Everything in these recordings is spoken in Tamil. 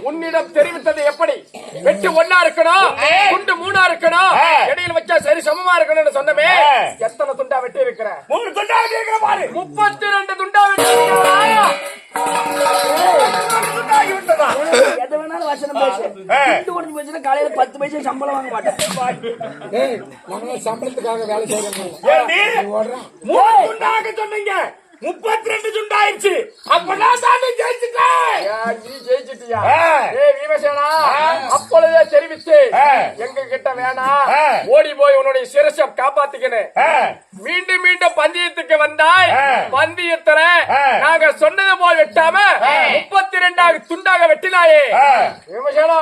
உன்னிடம் தெரிவித்தது எப்படி? வெட்டு ஒன்னா இருக்கணும், துண்டு மூணா இருக்கணும், இடையில வச்சா சரி சமமா இருக்கணும்னு சொன்னமே. எத்தனை துண்டா வெட்டி இருக்கிற? 3 துண்டா வெட்டி இருக்கிற பாரு. 32 துண்டா வெட்டி இருக்கிறா. எது வேணாலும் வசனம் பேசு. துண்டு உடஞ்சு போச்சுன்னா காலையில 10 பைசா சம்பளம் வாங்க மாட்டேன். சம்பளத்துக்காக வேலை செய்யணும். 3 துண்டாக சொன்னீங்க, 32 துண்டாயிருச்சு. அப்பதான் தாண்டி ஜெயிச்சுட்டேன். நீ ஜெயிச்சிட்டியா? வீமசேனா, அப்பொழுதே தெரிவித்து எங்க கிட்ட வேணாம், ஓடி போய் உன்னுடைய சிரசை காப்பாத்திக்கணும். மீண்டும் மீண்டும் பந்தயத்துக்கு வந்தாய், பந்தயத்துல நாங்க சொன்னது போல் வெட்டாம 32 துண்டாக வெட்டினாயே வீமசேனா.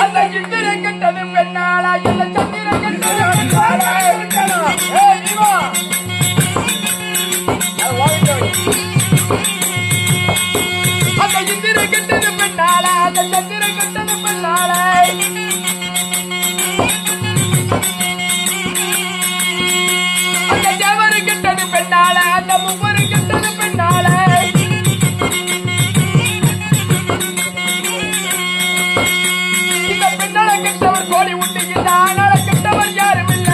அந்த சித்திரை கட்டது பெண்ணாளா, இல்ல சந்திர கட்டது அந்த சித்திரை கட்டது பெண்ணாளா, அந்த சந்திர கட்டது பெண்ணாளா. அந்த தேவரு கட்டது பெண்ணாளா, அந்த முப்பரு கட்டது பெண்ணாளா. கெட்டவர் கோடி விட்டுகிட்டான், கெட்டவர் யாரும் இல்ல.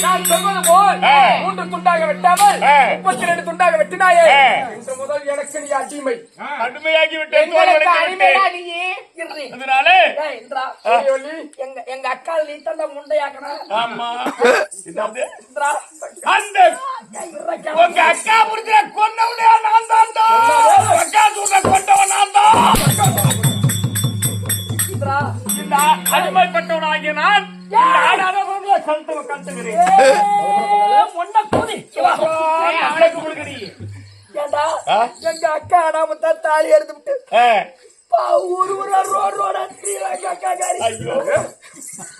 நான் சொல்வது போல் 3 துண்டாக வெட்டாமல் 32 துண்டாக வெட்டினாயே. இன்று முதல் எனக்கு நீ அடிமை. அடிமையாகி விட்டேன். எங்க அக்கா நீ தந்த முண்டையாக்கணும். ஆமா, உங்க அக்கா புரிஞ்ச கொண்டவனே நான் தான். அக்கா சொல்ற கொண்டவன் நான் தான். இந்த அடிமைப்பட்டவனாகிய நான் எங்க அக்கா நாமத்தான் தாலி எடுத்துட்டு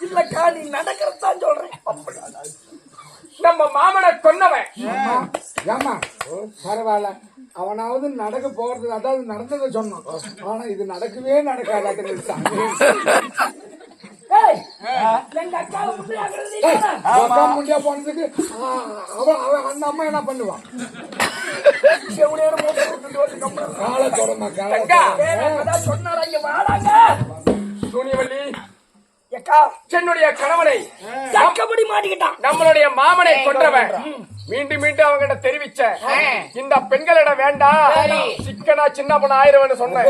இல்லக்கா நீ நடக்கிறதான் சொல்றேன். நம்ம மாமனை கொன்னவன். ஏமா பரவாயில்ல, அவனாவது நடக்க போறது, அதாவது நடந்ததை சொன்னான். ஆனா இது நடக்கவே நடக்காது. முடியா போனதுக்கு அந்த அம்மா என்ன பண்ணுவான்? காலை தொடமா சூனியவல்லி என்னுடைய கணவனை தக்கபடி மாட்டிக்கிட்டான். நம்மளுடைய மாமனை கொன்றவன். மீண்டும் மீண்டும் அவங்க தெரிவிச்ச இந்த பெண்களிடம் வேண்டாம், சிக்கனா சின்ன பொண்ணு ஆயிரவன்னு சொன்னேன்.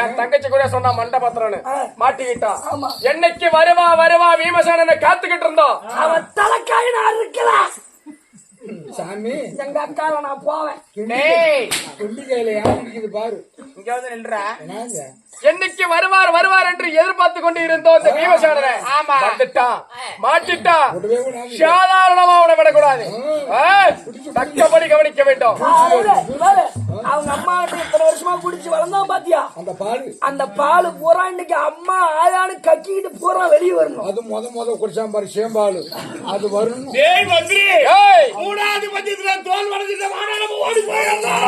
என் தங்கச்சி கூட சொன்னா மண்டபத்திரன்னு மாட்டிக்கிட்டான். என்னைக்கு வருவா வருவா வீமசேனனை காத்துக்கிட்டு இருந்தோம். அவன் தலைக்காய் நான் இருக்கலாம். சாமி எங்க அக்காவை நான் போவேன். துண்டி கையில யாரு பாரு. இங்க வந்து நின்றா. என்னைக்கு வருவார் வருவார் என்று எதிர்பார்த்து கொண்டு இருந்தோம். இந்த வீமசேனனை வந்துட்டான், மாட்டிட்டான். சாதாரணமா அவனை விடக்கூடாது, தக்கபடி கவனிக்க வேண்டும். அவங்க அம்மா இத்தனை வருஷமா குடிச்சு வளர்ந்தான் பாத்தியா? அந்த பால் பூரா இன்னைக்கு அம்மா ஆயானு கக்கிட்டு பூரா வெளியே வரணும். அது முத குடிச்சான் பாரு சேம்பாலு, அது வரணும். மூணாவது பட்சத்துல தோல் வளர்ந்துட்டு ஓடி போயிடலாம்.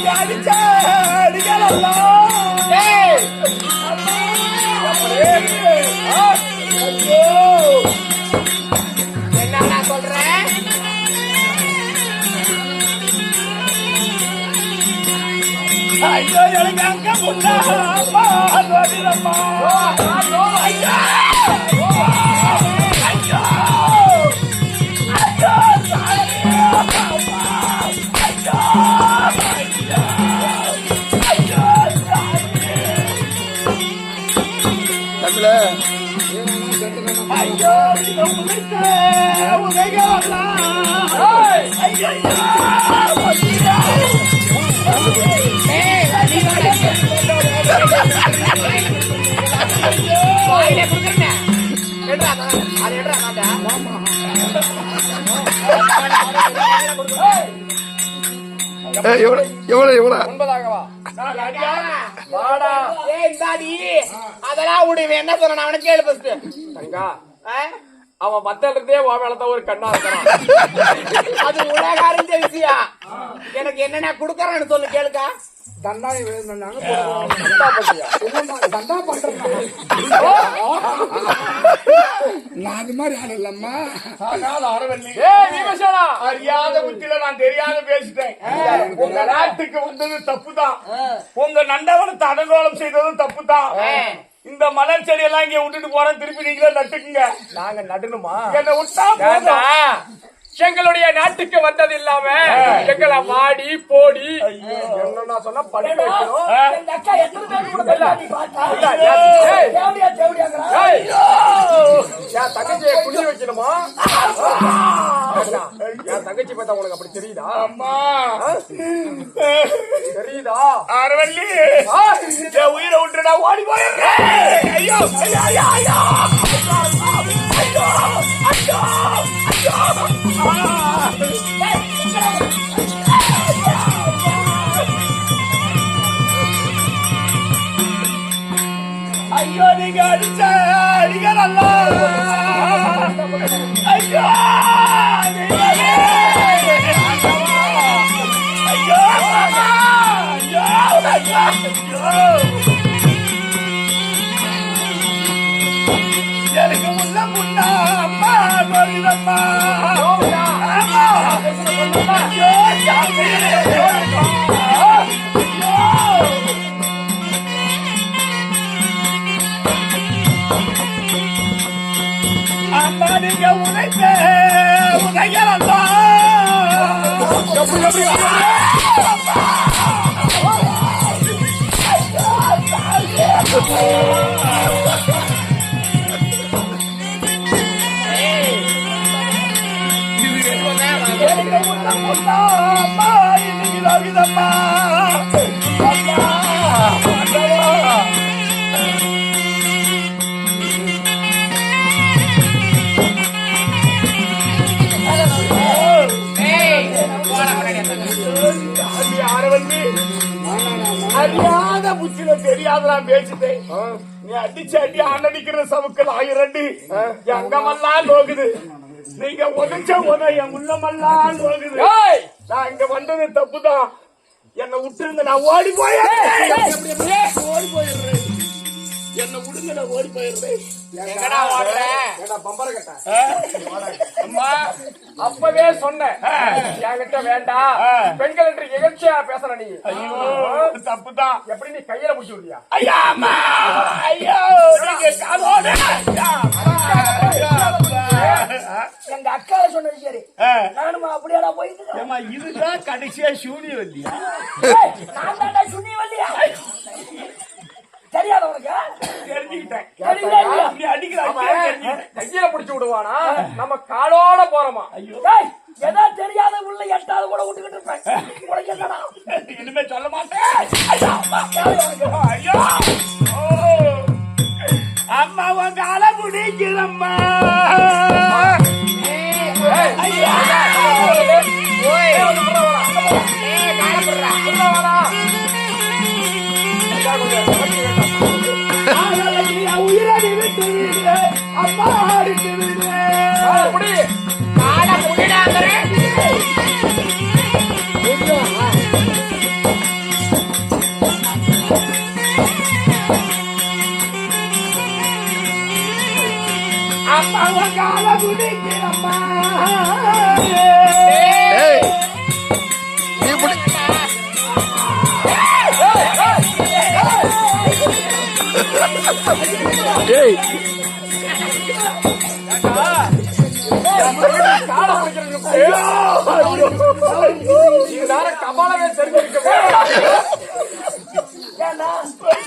நீங்க அடிச்ச அடிக்கலாம் என்ன சொல்றேன் ஐயோ எனக்கு அங்க முன்னா அம்மா அம்மா ஐயோ ஐயோ ஒன்பதாகவா வாடா அதெல்லாம் விடு என்ன சொன்ன அவனை கேளு ஃபர்ஸ்ட் தங்கா அவன் மத்தல இருந்தே மேலதான் ஒரு கண்ணா இருக்கிறான் அது உலக அறிஞ்ச விஷயம் எனக்கு என்னென்ன குடுக்கறான்னு சொல்லு கேளுக்கா தண்டாய் வேணும்னாங்க தண்டா பண்றேன் நான் அது மாதிரி ஆள் இல்லம்மா அறியாத புத்தியில நான் தெரியாத பேசிட்டேன் உங்க நாட்டுக்கு வந்தது தப்புதான் உங்க நண்டவனத்தை அடங்கோலம் செய்ததும் தப்புதான் இந்த மலர் செடி எல்லாம் இங்க விட்டுட்டு போறேன் திருப்பி நீங்களே நட்டுக்குங்க நாங்க நடணுமா என்ன விட்டா போதும் எங்களுடைய நாட்டுக்கு வந்தது இல்லாம எங்களை மாடி போடி என்ன சொன்னா படி வைக்கணும் எங்க அக்கா எத்தனை பேர் கூட நீ பார்த்தா என் தங்கச்சியை குடி வைக்கணுமா என் தங்கச்சி பார்த்தா உனக்கு அப்படி தெரியுதா அம்மா தெரியுதா அரவள்ளி என் உயிரை விட்டுடா ஓடி போயிருக்கேன் ஐயோ ஐயோ ஐயோ ஐயோ ஐயோ ஐயோ நீங்க அடிச்ச அடிக்கிறல்ல ஐயோ ஐயோ எனக்கு முன்ன முன்னா அம்மா கோவிதம்மா அம்மா நீங்க உழைத்த உதைகளா அம்மா இன்னைக்கு லோகிதம்மா அறியாத புத்தில தெரியாத நான் பேசிட்டேன் நீ அடிச்சு அடி அடிக்கிற சவுக்கள் 1000 அடி அங்கமெல்லாம் நோகுது நீங்க உதச்ச உத என் உள்ளமெல்லாம் நோகுது நான் இங்க வந்தது தப்புதான் என்னை விட்டுருங்க நான் ஓடி போயிடுறேன் என்ன விடுங்க நான் ஓடி போயிடுறேன் அம்மா அப்பவே சொன்னேன் என்கிட்ட வேண்டாம் பெண்கள் என்று எகழ்ச்சியா பேசுற நீ தப்புதான் எப்படி நீ கையில முடிச்சு விடுறியா ஐயா அம்மா ஐயோ நீங்க காலோட எங்க அக்கால சொன்னது சரி நானும் அப்படியாடா போயிட்டு இதுதான் கடைசியா சூனி வல்லியா நான் தாண்டா சுனி வல்லியா தெரியாத உனக்கு தெரிஞ்சுக்கிட்டேன் கையில பிடிச்சு விடுவானா நம்ம காலோட போறோமா ஏதோ தெரியாத உள்ள எட்டாவது கூட விட்டுக்கிட்டு இருப்பேன் இனிமே சொல்ல மாட்டேன் ஐயோ அம்மா உங்க அலை முடிக்கிறம்மா உயிரடி விட்டு அம்மா அடித்து அப்படி கால முடிடாங்க ஏய் காலை பிடிக்கிறதுக்கு கபாலவே தெரிஞ்சிருக்க ஏண்டா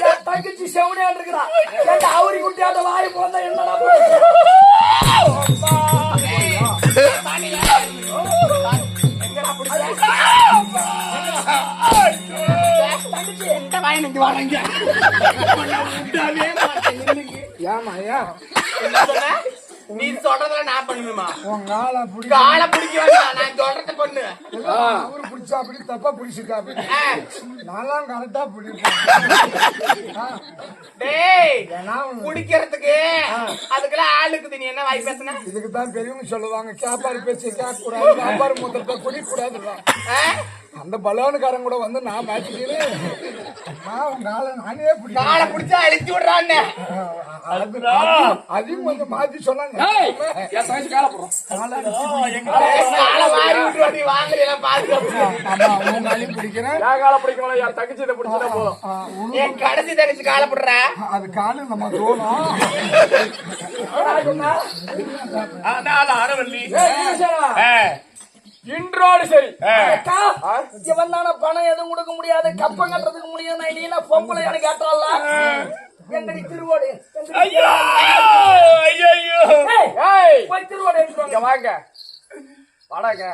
என் தங்கச்சி செவனியான் இருக்கிறா ஏண்டா அவரி குட்டியாட்ட வாய் போந்தா என்னடா தங்கச்சி இந்த வாயனுக்கு வாங்க ஏமா ஐயா நீ சொல்றதுல நான் பண்ணுமா உன் காலை பிடி காலை பிடிக்க வேண்டாம் நான் சொல்றத பண்ணு அவரு பிடிச்சா அப்படி தப்பா பிடிச்சிருக்கா அப்படி நான்லாம் கரெக்டா பிடிப்பேன் டேய் ஏன்னா உனக்கு குடிக்கிறதுக்கு அதுக்கெல்லாம் ஆளுக்குது நீ என்ன வாய் பேசுன இதுக்கு தான் பெரியவங்க சொல்லுவாங்க சாப்பாடு பேச்சு கேட்க கூடாது சாப்பாடு மூத்திரத்தை குடிக்க கூடாது அந்த பலவானுக்காரன் கூட வந்து நான் மாட்டிக்கிறேன் நான் உன் காலை நானே பிடிக்கிறேன் காலை பிடிச்சா அழிச்சு விடுறான்னு அதையும் கொஞ்சம் மாத்தி சொன்னாங்க என் தங்கச்சி காலை போடுறோம் காலை வாரி விட்டுருவா நீ வாங்குறீங்க பாதுகாப்பு ஆமா உன் காலையும் பிடிக்கிறேன் என் காலை பிடிக்கணும் என் தங்கச்சி இதை பிடிச்சதா போதும் என் கடைசி தங்கச்சி காலை போடுற அது காலு நம்ம தோணும் அதான் அரவல்லி இன்றோடு சரி அக்கா, இவன் தானே பணம் எதுவும் கொடுக்க முடியாது கப்பம் கட்டுறதுக்கு முடியும் இல்லைன்னா பொம்பளை எனக்கு கேட்டால எங்கடி திருவோடு ஐயோ ஐயோ ஏய், ஏய் போய் திருவோடு எடுத்துட்டு வாங்க. இங்க வாங்க வாடாங்க